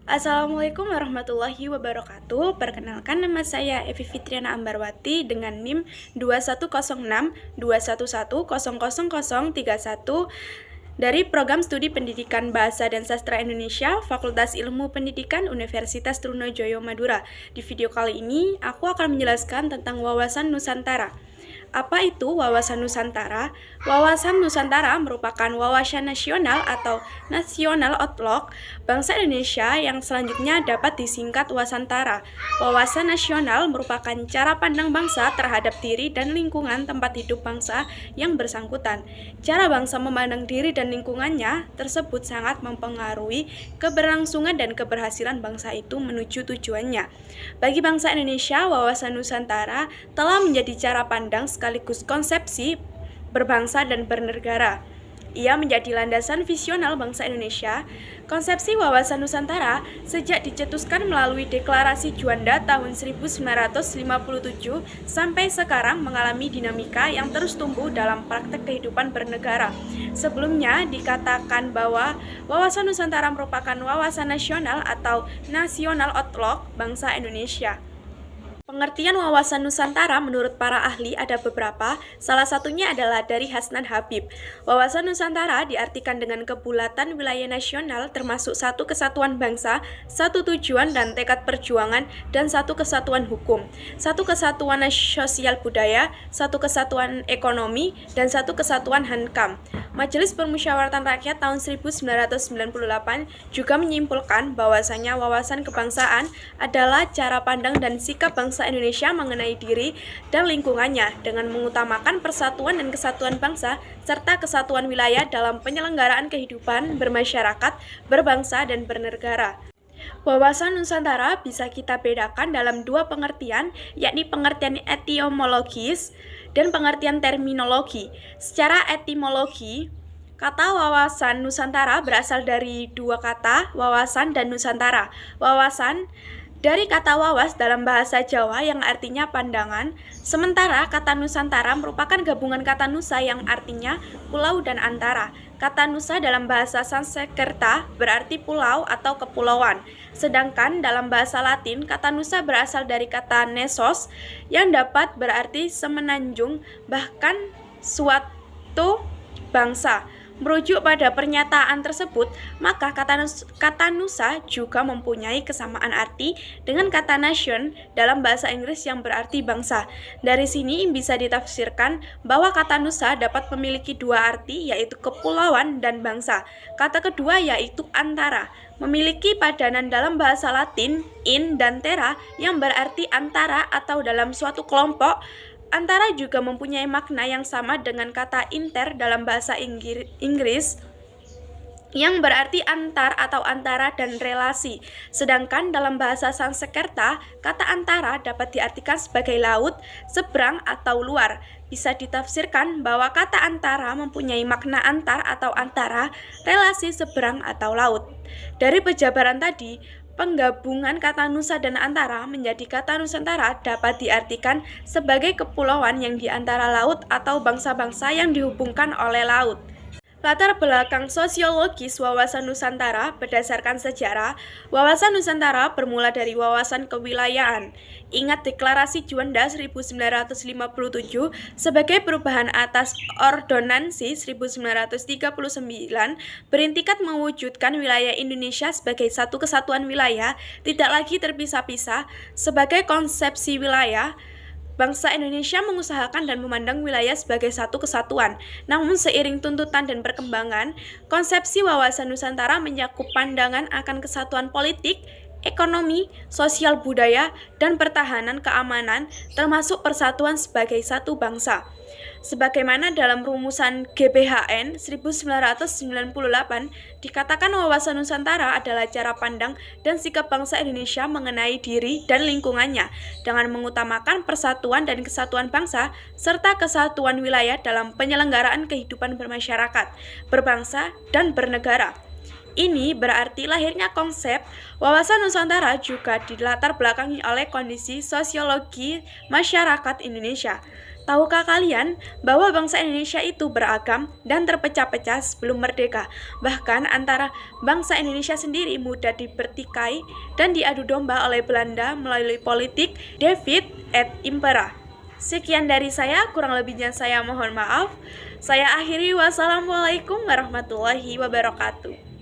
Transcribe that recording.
Assalamualaikum warahmatullahi wabarakatuh. Perkenalkan, nama saya Evi Fitriana Ambarwati dengan NIM 210621100031 dari Program Studi Pendidikan Bahasa dan Sastra Indonesia, Fakultas Ilmu Pendidikan Universitas Trunojoyo Madura. Di video kali ini, aku akan menjelaskan tentang wawasan Nusantara. Apa itu wawasan Nusantara? Wawasan Nusantara merupakan wawasan nasional atau national outlook bangsa Indonesia yang selanjutnya dapat disingkat Wasantara. Wawasan nasional merupakan cara pandang bangsa terhadap diri dan lingkungan tempat hidup bangsa yang bersangkutan. Cara bangsa memandang diri dan lingkungannya tersebut sangat mempengaruhi keberlangsungan dan keberhasilan bangsa itu menuju tujuannya. Bagi bangsa Indonesia, wawasan Nusantara telah menjadi cara pandang sekaligus konsepsi berbangsa dan bernegara. Ia menjadi landasan visional bangsa Indonesia. Konsepsi wawasan Nusantara sejak dicetuskan melalui Deklarasi Juanda tahun 1957 sampai sekarang mengalami dinamika yang terus tumbuh dalam praktek kehidupan bernegara. Sebelumnya dikatakan bahwa wawasan Nusantara merupakan wawasan nasional atau national outlook bangsa Indonesia. Pengertian wawasan Nusantara menurut para ahli ada beberapa, salah satunya adalah dari Hasnan Habib. Wawasan Nusantara diartikan dengan kebulatan wilayah nasional termasuk satu kesatuan bangsa, satu tujuan dan tekad perjuangan, dan satu kesatuan hukum, satu kesatuan sosial budaya, satu kesatuan ekonomi, dan satu kesatuan hankam. Majelis Permusyawaratan Rakyat tahun 1998 juga menyimpulkan bahwasanya wawasan kebangsaan adalah cara pandang dan sikap bangsa Indonesia mengenai diri dan lingkungannya dengan mengutamakan persatuan dan kesatuan bangsa serta kesatuan wilayah dalam penyelenggaraan kehidupan bermasyarakat, berbangsa, dan bernegara. Wawasan Nusantara bisa kita bedakan dalam dua pengertian, yakni pengertian etimologis dan pengertian terminologi. Secara etimologi, kata wawasan Nusantara berasal dari dua kata, wawasan dan Nusantara. Wawasan dari kata wawas dalam bahasa Jawa yang artinya pandangan, sementara kata Nusantara merupakan gabungan kata Nusa yang artinya pulau dan antara. Kata Nusa dalam bahasa Sanskerta berarti pulau atau kepulauan, sedangkan dalam bahasa Latin kata Nusa berasal dari kata nesos yang dapat berarti semenanjung, bahkan suatu bangsa. Merujuk pada pernyataan tersebut, maka kata Nusa juga mempunyai kesamaan arti dengan kata nation dalam bahasa Inggris yang berarti bangsa. Dari sini bisa ditafsirkan bahwa kata Nusa dapat memiliki dua arti, yaitu kepulauan dan bangsa. Kata kedua yaitu antara, memiliki padanan dalam bahasa Latin in dan terra yang berarti antara atau dalam suatu kelompok. Antara juga mempunyai makna yang sama dengan kata inter dalam bahasa Inggris yang berarti antar atau antara dan relasi. Sedangkan dalam bahasa Sanskerta, kata antara dapat diartikan sebagai laut, seberang, atau luar. Bisa ditafsirkan bahwa kata antara mempunyai makna antar atau antara, relasi, seberang, atau laut. Dari penjabaran tadi, penggabungan kata Nusa dan antara menjadi kata Nusantara dapat diartikan sebagai kepulauan yang di antara laut atau bangsa-bangsa yang dihubungkan oleh laut. Latar belakang sosiologis wawasan Nusantara berdasarkan sejarah, wawasan Nusantara bermula dari wawasan kewilayahan. Ingat Deklarasi Juanda 1957 sebagai perubahan atas Ordonansi 1939 berintikat mewujudkan wilayah Indonesia sebagai satu kesatuan wilayah, tidak lagi terpisah-pisah. Sebagai konsepsi wilayah, bangsa Indonesia mengusahakan dan memandang wilayah sebagai satu kesatuan. Namun seiring tuntutan dan perkembangan, konsepsi wawasan Nusantara mencakup pandangan akan kesatuan politik, ekonomi, sosial budaya, dan pertahanan keamanan, termasuk persatuan sebagai satu bangsa. Sebagaimana dalam rumusan GBHN 1998 dikatakan wawasan Nusantara adalah cara pandang dan sikap bangsa Indonesia mengenai diri dan lingkungannya dengan mengutamakan persatuan dan kesatuan bangsa serta kesatuan wilayah dalam penyelenggaraan kehidupan bermasyarakat, berbangsa, dan bernegara. Ini berarti lahirnya konsep wawasan Nusantara juga dilatar belakangi oleh kondisi sosiologi masyarakat Indonesia. Tahukah kalian bahwa bangsa Indonesia itu beragam dan terpecah-pecah sebelum merdeka? Bahkan antara bangsa Indonesia sendiri mudah dipertikai dan diadu domba oleh Belanda melalui politik Divide et Impera. Sekian dari saya, kurang lebihnya saya mohon maaf. Saya akhiri, wassalamualaikum warahmatullahi wabarakatuh.